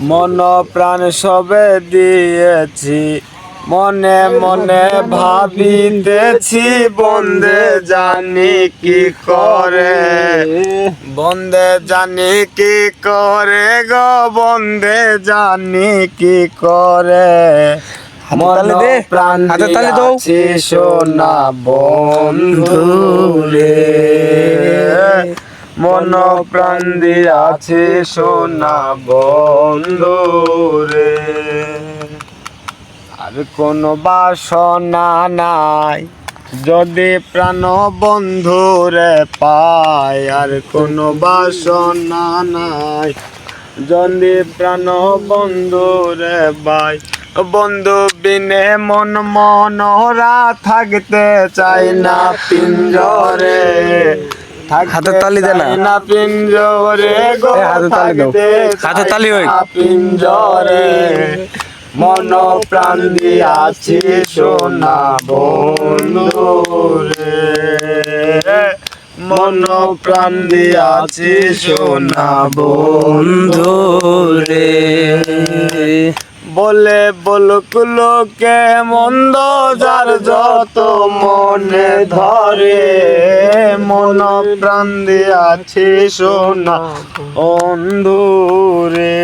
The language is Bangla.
মন প্রাণ সবে দিয়েছি, মনে মনে ভাবিতেছি, বন্দে জানি কি করে, বন্দে জানি কি করে গো, বন্দে জানি কি করে। মন প্রাণ দিয়াছি সোনা বন্ধু রে, মন প্রাণ দিয়াছি সোনা বন্ধু রে। আর কোনো বাসনা নাই যদি প্রাণ বন্ধুরে পাই, আর কোনো বাসনা নাই যদি প্রাণ বন্ধুরে পাই। বন্ধু বিনে মন মনরা থাকতে চাই না পিঞ্জরে, হাতে তালি দে না পিঞ্জরে গো, হাতে তালি ওই পিঞ্জরে। মন প্রাণ দিয়াছি সোনা বন্ধু রে, মন প্রাণ দিয়াছি সোনা বন্ধু রে। বলে বলুক লোকে মন্দ যার যত মনে ধরে, মন প্রাণ দিয়াছি সোনা বন্ধু রে।